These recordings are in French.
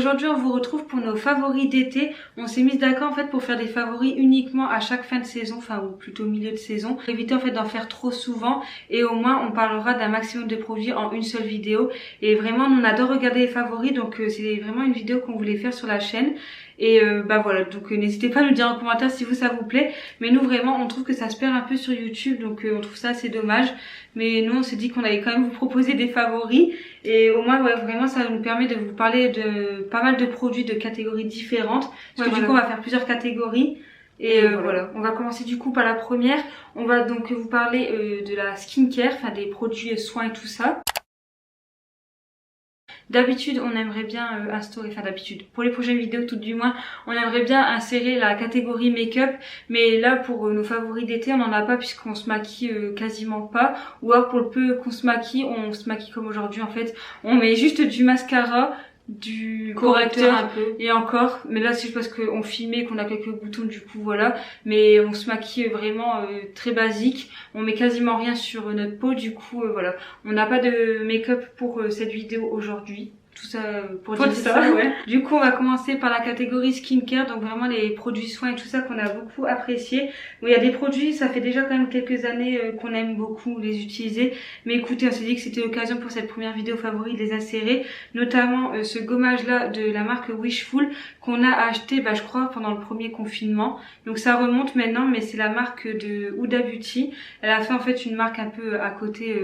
aujourd'hui on vous retrouve pour nos favoris d'été. On s'est mis d'accord en fait pour faire des favoris uniquement à chaque fin de saison, enfin ou plutôt milieu de saison, pour éviter en fait d'en faire trop souvent et au moins on parlera d'un maximum de produits en une seule vidéo. Et vraiment on adore regarder les favoris, donc c'est vraiment une vidéo qu'on voulait faire sur la chaîne. Et bah voilà, donc n'hésitez pas à nous dire en commentaire si vous ça vous plaît, mais nous vraiment on trouve que ça se perd un peu sur YouTube, donc on trouve ça assez dommage. Mais nous on s'est dit qu'on allait quand même vous proposer des favoris, et au moins ouais, vraiment ça nous permet de vous parler de pas mal de produits de catégories différentes, parce que du coup on va faire plusieurs catégories. Et voilà, on va commencer du coup par la première. On va donc vous parler de la skincare, enfin des produits soins et tout ça. D'habitude, on aimerait bien instaurer, enfin d'habitude, pour les prochaines vidéos tout du moins, on aimerait bien insérer la catégorie make-up, mais là pour nos favoris d'été, on n'en a pas puisqu'on se maquille quasiment pas, ou alors pour le peu qu'on se maquille, on se maquille comme aujourd'hui en fait, on met juste du mascara, du correcteur un peu et encore, mais là c'est juste parce qu'on filmait qu'on a quelques boutons du coup voilà, mais on se maquille vraiment très basique, on met quasiment rien sur notre peau, du coup voilà, on n'a pas de make-up pour cette vidéo aujourd'hui. Tout ça pour dire ça, ouais. Du coup on va commencer par la catégorie skincare, donc vraiment les produits soins et tout ça qu'on a beaucoup apprécié. Bon, il y a des produits, ça fait déjà quand même quelques années qu'on aime beaucoup les utiliser, mais écoutez, on s'est dit que c'était l'occasion pour cette première vidéo favori de les insérer, notamment ce gommage là de la marque Wishful qu'on a acheté je crois pendant le premier confinement, donc ça remonte maintenant, mais c'est la marque de Huda Beauty. Elle a fait en fait une marque un peu à côté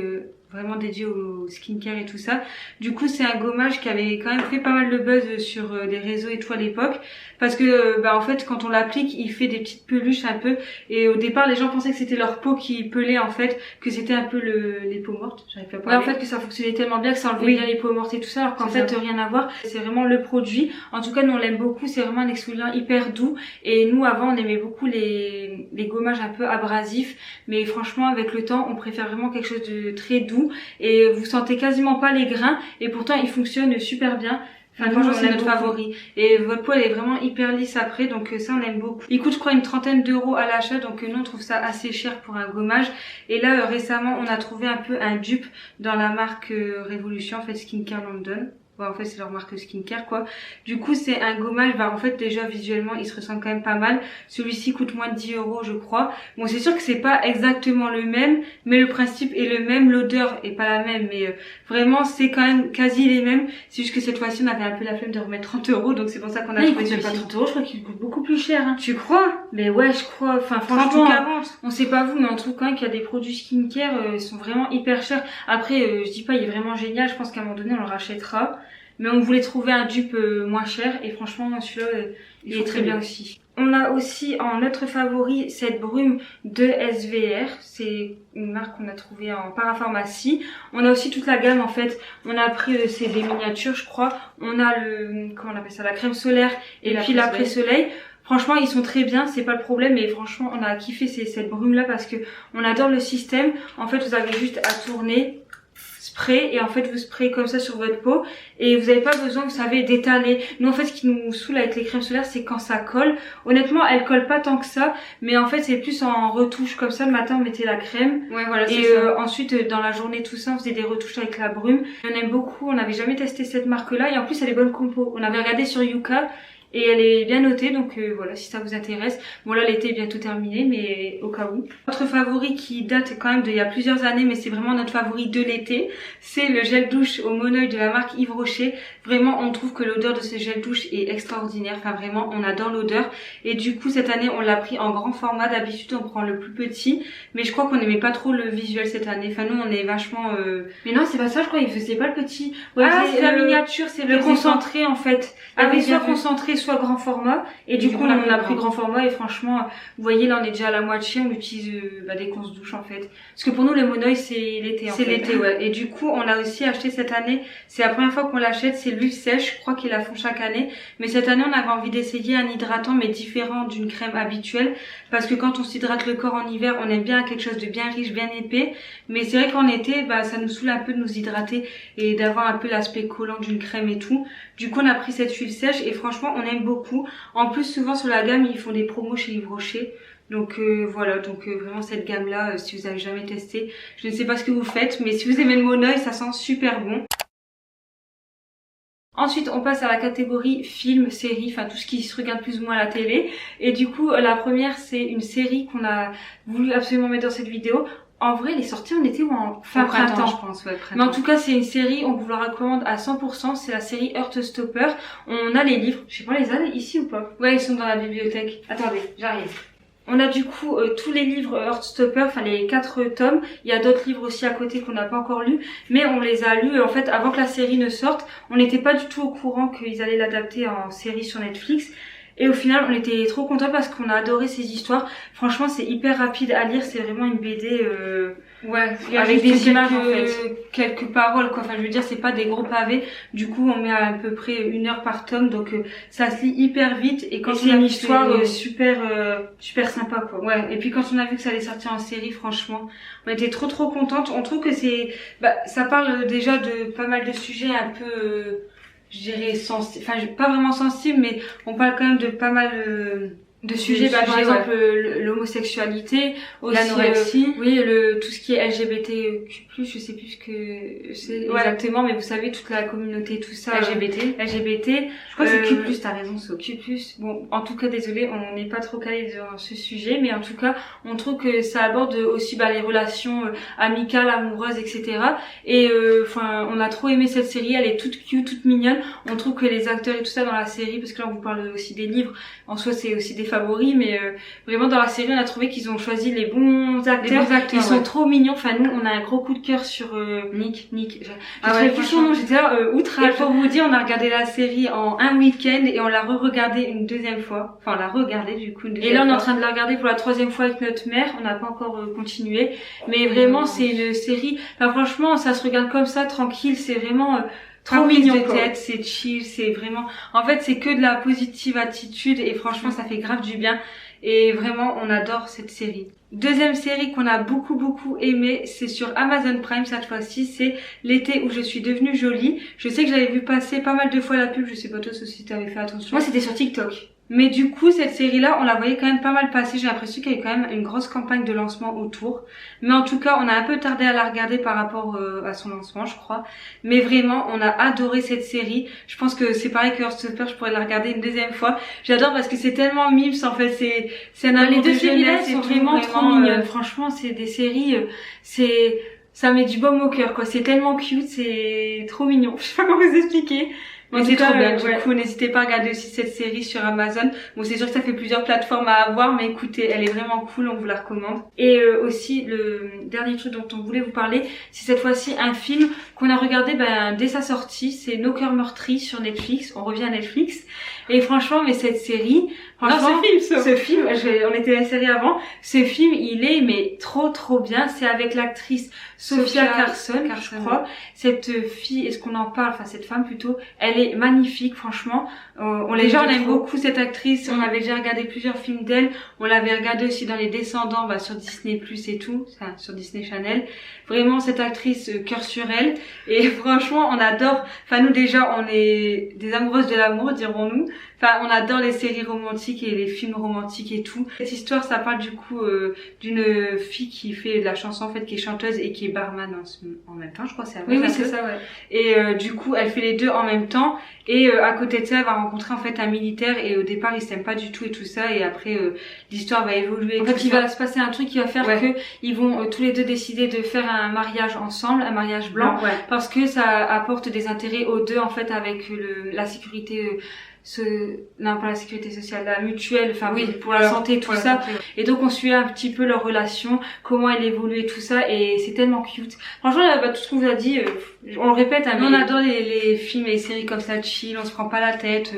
vraiment dédié au skincare et tout ça. Du coup c'est un gommage qui avait quand même fait pas mal de buzz sur les réseaux et tout à l'époque, parce que en fait quand on l'applique il fait des petites peluches un peu, et au départ les gens pensaient que c'était leur peau qui pelait en fait, que c'était un peu les peaux mortes, j'arrive pas à parler. Ouais, en fait que ça fonctionnait tellement bien que ça enlevait bien les peaux mortes et tout ça, alors qu'en fait rien à voir, c'est vraiment le produit. En tout cas nous on l'aime beaucoup, c'est vraiment un exfoliant hyper doux, et nous avant on aimait beaucoup les gommages un peu abrasifs, mais franchement avec le temps on préfère vraiment quelque chose de très doux, et vous sentez quasiment pas les grains, et pourtant il fonctionne super bien. Enfin, franchement, c'est notre favori. Et votre peau, elle est vraiment hyper lisse après, donc ça, on aime beaucoup. Il coûte, je crois, une trentaine d'euros à l'achat, donc nous, on trouve ça assez cher pour un gommage. Et là, récemment, on a trouvé un peu un dupe dans la marque Révolution, en fait, Skincare London. Ouais, en fait c'est leur marque skincare quoi. Du coup c'est un gommage, en fait déjà visuellement il se ressemble quand même pas mal. Celui-ci coûte moins de 10 euros je crois. Bon c'est sûr que c'est pas exactement le même, mais le principe est le même, l'odeur est pas la même, mais vraiment c'est quand même quasi les mêmes. C'est juste que cette fois-ci on avait un peu la flemme de remettre 30 euros, donc c'est pour ça qu'on a trouvé celui-ci. Pas 30 euros, je crois qu'il coûte beaucoup plus cher hein. Tu crois? Mais ouais je crois, enfin franchement on sait pas vous, mais on trouve quand même qu'il y a des produits skincare ils sont vraiment hyper chers. Après je dis pas il est vraiment génial, je pense qu'à un moment donné on le rachètera. Mais on voulait trouver un dupe moins cher, et franchement celui-là il est très bien aussi. On a aussi en notre favori cette brume de SVR, c'est une marque qu'on a trouvée en parapharmacie. On a aussi toute la gamme en fait, on a pris c'est des miniatures je crois, on a comment on appelle ça, la crème solaire et puis l'après-soleil. Franchement ils sont très bien, c'est pas le problème, mais franchement on a kiffé cette brume là parce que on adore le système. En fait vous avez juste à tourner, spray, et en fait vous sprayez comme ça sur votre peau, et vous n'avez pas besoin, vous savez, d'étaler. Nous en fait ce qui nous saoule avec les crèmes solaires c'est quand ça colle. Honnêtement elles collent pas tant que ça, mais en fait c'est plus en retouche comme ça. Le matin on mettait la crème, ouais voilà, et ensuite dans la journée tout ça on faisait des retouches avec la brume. On aime beaucoup, on n'avait jamais testé cette marque là, et en plus elle est bonne compo. On avait regardé sur Yuka et elle est bien notée, donc voilà si ça vous intéresse. Bon là l'été est bientôt terminé, mais au cas où. Notre favori qui date quand même d'il y a plusieurs années, mais c'est vraiment notre favori de l'été, c'est le gel douche au Moneuil de la marque Yves Rocher. Vraiment on trouve que l'odeur de ce gel douche est extraordinaire, enfin vraiment on adore l'odeur. Et du coup cette année on l'a pris en grand format, d'habitude on prend le plus petit, mais je crois qu'on n'aimait pas trop le visuel cette année. Enfin nous on est vachement mais non c'est pas ça, je crois il faisait pas le petit. Ouais, ah c'est la miniature, c'est le concentré en fait. Ah oui, soit concentré soit grand format, et du coup on a pris grand format, et franchement vous voyez là on est déjà à la moitié, on utilise des conces douche en fait, parce que pour nous le Moneuil c'est l'été en fait. C'est l'été ouais. Et du coup on a aussi acheté cette année, c'est la première fois qu'on l'achète, c'est l'huile sèche, je crois qu'ils la font chaque année, mais cette année on avait envie d'essayer un hydratant mais différent d'une crème habituelle, parce que quand on s'hydrate le corps en hiver on aime bien quelque chose de bien riche, bien épais, mais c'est vrai qu'en été ça nous saoule un peu de nous hydrater et d'avoir un peu l'aspect collant d'une crème et tout. Du coup on a pris cette huile sèche, et franchement on aime beaucoup. En plus souvent sur la gamme ils font des promos chez Yves Rocher, donc voilà, donc vraiment cette gamme là si vous avez jamais testé, je ne sais pas ce que vous faites, mais si vous aimez le Moneuil ça sent super bon. Ensuite, on passe à la catégorie film, série, enfin tout ce qui se regarde plus ou moins à la télé. Et du coup, la première, c'est une série qu'on a voulu absolument mettre dans cette vidéo. En vrai, elle est sortie en été ou en fin printemps, je pense, ouais, printemps. Mais en tout cas, c'est une série, on vous la recommande à 100%, c'est la série Heartstopper. On a les livres, je sais pas, les a ici ou pas? Ouais, ils sont dans la bibliothèque. Attendez, j'arrive. On a du coup tous les livres Heartstopper, enfin les 4 tomes. Il y a d'autres livres aussi à côté qu'on n'a pas encore lus, mais on les a lus en fait avant que la série ne sorte. On n'était pas du tout au courant qu'ils allaient l'adapter en série sur Netflix. Et au final, on était trop contents parce qu'on a adoré ces histoires. Franchement, c'est hyper rapide à lire. C'est vraiment une BD ouais, avec des images en fait. Quelques paroles quoi. Enfin, je veux dire, c'est pas des gros pavés. Du coup, on met à peu près 1 heure par tome, donc ça se lit hyper vite. Et quand c'est une histoire super sympa quoi. Ouais. Et puis quand on a vu que ça allait sortir en série, franchement, on était trop contentes. On trouve que ça parle déjà de pas mal de sujets un peu je dirais sensible, enfin pas vraiment sensible, mais on parle quand même de pas mal de sujets, par exemple l'homosexualité, l'anorexie, oui, tout ce qui est LGBTQ+, je sais plus ce que c'est exactement, mais vous savez toute la communauté, tout ça, LGBT, je crois que c'est Q+, t'as raison, c'est Q+. Bon, en tout cas, désolé, on n'est pas trop calé dans ce sujet, mais en tout cas, on trouve que ça aborde aussi les relations amicales, amoureuses, etc. Et enfin, on a trop aimé cette série, elle est toute cute, toute mignonne. On trouve que les acteurs et tout ça dans la série, parce que là on vous parle aussi des livres, en soi c'est aussi des favoris, mais vraiment dans la série on a trouvé qu'ils ont choisi les bons acteurs, ils sont trop mignons. Enfin nous on a un gros coup de cœur sur Nick, j'ai plus son nom, j'étais là outrage. Et pour vous dire, on a regardé la série en un week-end et on l'a re-regardé une deuxième fois, enfin on l'a regardé du coup une deuxième fois. Et là on est en train de la regarder pour la 3e fois avec notre mère, on n'a pas encore continué, mais vraiment c'est une série, enfin franchement ça se regarde comme ça tranquille, c'est vraiment trop mignon de tête, c'est chill, c'est vraiment, en fait c'est que de la positive attitude et franchement ça fait grave du bien et vraiment on adore cette série. Deuxième série qu'on a beaucoup aimé, c'est sur Amazon Prime cette fois-ci, c'est L'été où je suis devenue jolie. Je sais que j'avais vu passer pas mal de fois la pub, je sais pas toi si t'avais fait attention. Moi c'était sur TikTok. Mais du coup, cette série-là, on la voyait quand même pas mal passer. J'ai l'impression qu'il y avait quand même une grosse campagne de lancement autour. Mais en tout cas, on a un peu tardé à la regarder par rapport à son lancement, je crois. Mais vraiment, on a adoré cette série. Je pense que c'est pareil que Heartstopper, je pourrais la regarder une deuxième fois. J'adore parce que c'est tellement mimes, en fait. C'est un amour. Les deux séries-là sont vraiment trop mignonnes. Franchement, c'est des séries, ça met du baume au cœur, quoi. C'est tellement cute, c'est trop mignon. Je sais pas comment vous expliquer. Mais c'est trop bien, du coup, n'hésitez pas à regarder aussi cette série sur Amazon. Bon, c'est sûr que ça fait plusieurs plateformes à avoir, mais écoutez, elle est vraiment cool, on vous la recommande. Et aussi, le dernier truc dont on voulait vous parler, c'est cette fois-ci un film qu'on a regardé dès sa sortie, c'est Nos cœurs meurtris sur Netflix, on revient à Netflix. Et franchement, mais cette série, franchement, ce film, on était à la série avant, ce film, il est trop bien, c'est avec l'actrice Sofia Carson, je crois. Cette fille, est-ce qu'on en parle, enfin cette femme plutôt, elle est magnifique, franchement. On aime beaucoup cette actrice, on avait déjà regardé plusieurs films d'elle, on l'avait regardé aussi dans Les Descendants, sur Disney Plus et tout, enfin, sur Disney Channel. Vraiment cette actrice, cœur sur elle. Et franchement, on adore, enfin nous déjà, on est des amoureuses de l'amour, dirons-nous. Enfin, on adore les séries romantiques et les films romantiques et tout. Cette histoire, ça parle du coup d'une fille qui fait de la chanson, en fait, qui est chanteuse et qui est barman en même temps, je crois. Oui, c'est ça, ouais. Et du coup, elle fait les deux en même temps. Et à côté de ça, elle va rencontrer en fait un militaire et au départ, ils s'aiment pas du tout et tout ça. Et après, l'histoire va évoluer. En fait, il va se passer un truc qui va faire que ils vont tous les deux décider de faire un mariage ensemble, un mariage blanc, parce que ça apporte des intérêts aux deux en fait avec la sécurité. Non, pas la sécurité sociale, la mutuelle, enfin pour la santé, tout ça. Et donc on suit un petit peu leur relation, comment elle évolue et tout ça, et c'est tellement cute. Franchement, là, tout ce qu'on vous a dit, on le répète, mais on adore les films et les séries comme ça, chill, on se prend pas la tête,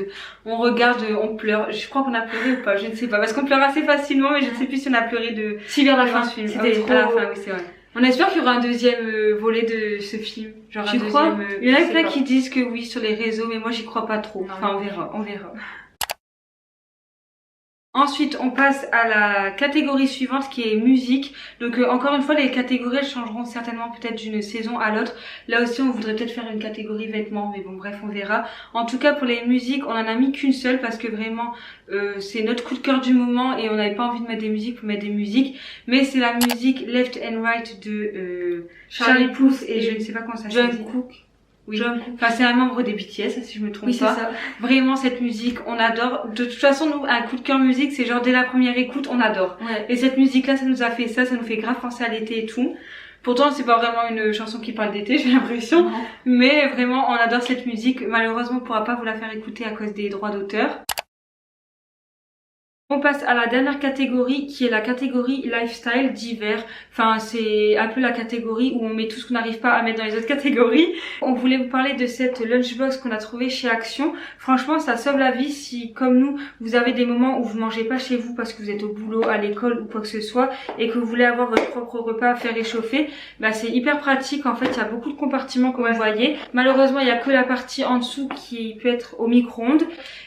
on regarde, on pleure. Je crois qu'on a pleuré ou pas, je ne sais pas, parce qu'on pleure assez facilement, mais je ne sais plus si on a pleuré si vers la fin. C'était trop... à la fin, oui, c'est vrai. On espère qu'il y aura un deuxième volet de ce film. Genre tu crois? Il y en a plein qui disent que oui sur les réseaux, mais moi j'y crois pas trop. Enfin, on verra. Ensuite, on passe à la catégorie suivante qui est musique. Donc encore une fois, les catégories elles changeront certainement peut-être d'une saison à l'autre. Là aussi, on voudrait peut-être faire une catégorie vêtements, mais bon bref, on verra. En tout cas, pour les musiques, on en a mis qu'une seule parce que vraiment, c'est notre coup de cœur du moment et on n'avait pas envie de mettre des musiques pour mettre des musiques. Mais c'est la musique Left and Right de Charlie Puth et je ne sais pas comment ça s'appelle. Oui. Jungkook. Enfin, c'est un membre des BTS, si je me trompe Oui, c'est pas. ça. Vraiment, cette musique, on adore. De toute façon, nous, un coup de cœur musique, c'est genre dès la première écoute, on adore. Ouais. Et cette musique-là, ça nous a fait ça nous fait grave penser à l'été et tout. Pourtant, c'est pas vraiment une chanson qui parle d'été, j'ai l'impression. Non. Mais vraiment, on adore cette musique. Malheureusement, on pourra pas vous la faire écouter à cause des droits d'auteur. On passe à la dernière catégorie qui est la catégorie lifestyle d'hiver. Enfin, c'est un peu la catégorie où on met tout ce qu'on n'arrive pas à mettre dans les autres catégories. On voulait vous parler de cette lunchbox qu'on a trouvée chez Action. Franchement, ça sauve la vie si, comme nous, vous avez des moments où vous mangez pas chez vous parce que vous êtes au boulot, à l'école ou quoi que ce soit et que vous voulez avoir votre propre repas à faire réchauffer. Bah, c'est hyper pratique. En fait, il y a beaucoup de compartiments comme vous voyez. Malheureusement, il y a que la partie en dessous qui peut être au micro-ondes.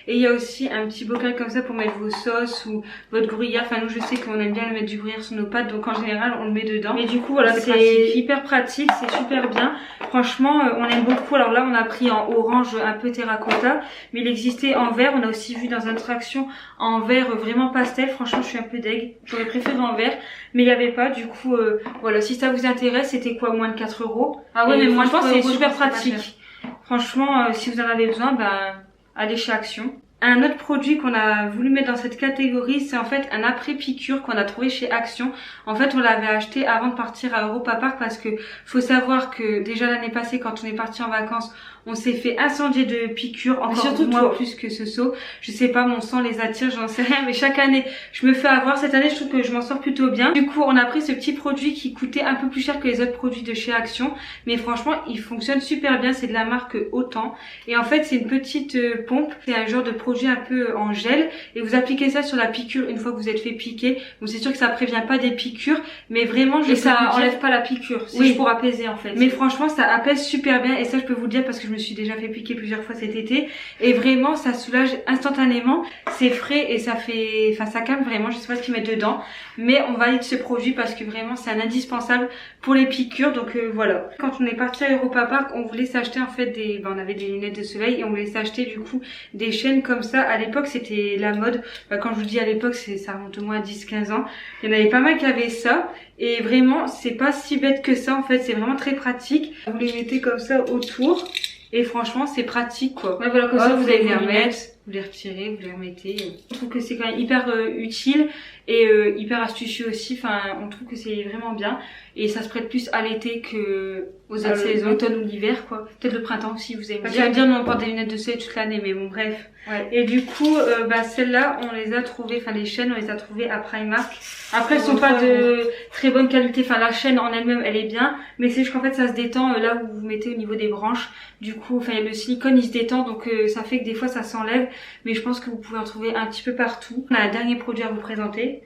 Et il y a aussi un petit bocal comme ça pour mettre vos sauces ou votre gruyère. Enfin, nous, je sais qu'on aime bien mettre du gruyère sur nos pâtes, donc en général, on le met dedans. Mais du coup, voilà, c'est hyper pratique, c'est super bien. Franchement, on aime beaucoup. Alors là, on a pris en orange un peu terracotta, mais il existait en vert. On a aussi vu dans Interaction en vert vraiment pastel. Franchement, je suis un peu deg. J'aurais préféré en vert, mais il n'y avait pas. Du coup, voilà, si ça vous intéresse, c'était quoi, moins de 4 €. Ah ouais, mais moi, je pense que c'est super pas pratique. Franchement, si vous en avez besoin, ben, allez chez Action. Un autre produit qu'on a voulu mettre dans cette catégorie, c'est en fait un après-piqûre qu'on a trouvé chez Action. En fait, on l'avait acheté avant de partir à Europa Park parce que faut savoir que déjà l'année passée, quand on est parti en vacances, on s'est fait incendier de piqûres, encore surtout moi plus que ce saut. Je sais pas, mon sang les attire, j'en sais rien, mais chaque année, je me fais avoir. Cette année, je trouve que je m'en sors plutôt bien. Du coup, on a pris ce petit produit qui coûtait un peu plus cher que les autres produits de chez Action, mais franchement, il fonctionne super bien. C'est de la marque Autant. Et en fait, c'est une petite pompe. C'est un genre de produit un peu en gel. Et vous appliquez ça sur la piqûre une fois que vous êtes fait piquer. Bon, c'est sûr que ça prévient pas des piqûres, mais vraiment, et ça enlève pas la piqûre. C'est juste pour apaiser, en fait. Mais franchement, ça apaise super bien. Et ça, je peux vous le dire parce que je me suis déjà fait piquer plusieurs fois cet été. Et vraiment, ça soulage instantanément. C'est frais et ça fait, enfin, ça calme vraiment. Je sais pas ce qu'ils mettent dedans. Mais on valide ce produit parce que vraiment, c'est un indispensable pour les piqûres. Donc, voilà. Quand on est parti à Europa Park, on voulait s'acheter, en fait, on avait des lunettes de soleil et on voulait s'acheter, du coup, des chaînes comme ça. À l'époque, c'était la mode. Quand je vous dis à l'époque, ça remonte au moins à 10-15 ans. Il y en avait pas mal qui avaient ça. Et vraiment, c'est pas si bête que ça, en fait. C'est vraiment très pratique. Vous les mettez comme ça autour. Et franchement, c'est pratique, quoi. Ouais, voilà, comme ça, vous allez les remettre, vous les retirez, vous les remettez. Je trouve que c'est quand même hyper utile et hyper astucieux aussi. Enfin, on trouve que c'est vraiment bien. Et ça se prête plus à l'été que aux autres saisons, l'automne ou l'hiver, quoi. Peut-être le printemps aussi, vous allez me dire. Tu vas me dire, nous, on porte des lunettes de soleil toute l'année, mais bon, bref. Ouais. Et du coup, celles-là, on les a trouvées, enfin, les chaînes, on les a trouvées à Primark. Après, elles sont pas de très bonne qualité. Enfin, la chaîne en elle-même, elle est bien. Mais c'est juste qu'en fait, ça se détend là où vous mettez au niveau des branches. Du coup, enfin, le silicone, il se détend. Donc, ça fait que des fois, ça s'enlève. Mais je pense que vous pouvez en trouver un petit peu partout. On a un dernier produit à vous présenter.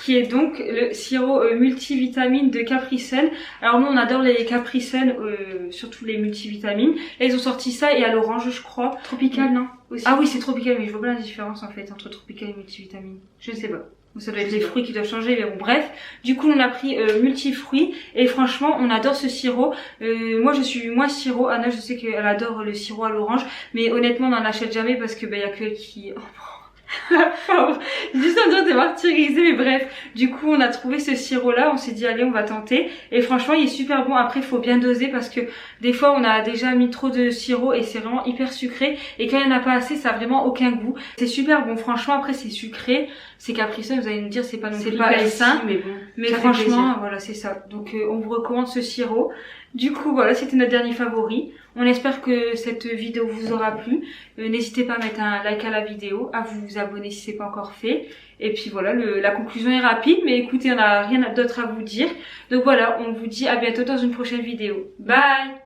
Qui est donc le sirop multivitamine de Capri-Sun. Alors nous on adore les Capri-Sun, surtout les multivitamines. Là ils ont sorti ça et à l'orange je crois. Tropical non aussi. Ah oui c'est tropical mais je vois pas la différence en fait entre tropical et multivitamine. Je ne sais pas. Ça doit être les fruits qui doivent changer mais bon bref. Du coup on a pris multifruits et franchement on adore ce sirop. Moi je suis moins sirop. Anna je sais qu'elle adore le sirop à l'orange mais honnêtement on n'en achète jamais parce que y a que elle qui... La pauvre, juste en train de martyriser, mais bref. Du coup, on a trouvé ce sirop-là, on s'est dit allez, on va tenter. Et franchement, il est super bon. Après, il faut bien doser parce que des fois, on a déjà mis trop de sirop et c'est vraiment hyper sucré. Et quand il n'y en a pas assez, ça a vraiment aucun goût. C'est super bon. Franchement, après, c'est sucré. C'est Capri-Sun, vous allez me dire, c'est pas non plus hyper sain. Mais bon. Mais franchement, voilà, c'est ça. Donc, on vous recommande ce sirop. Du coup, voilà, c'était notre dernier favori. On espère que cette vidéo vous aura plu. N'hésitez pas à mettre un like à la vidéo, à vous abonner si c'est pas encore fait. Et puis voilà, la conclusion est rapide, mais écoutez, on n'a rien d'autre à vous dire. Donc voilà, on vous dit à bientôt dans une prochaine vidéo. Bye!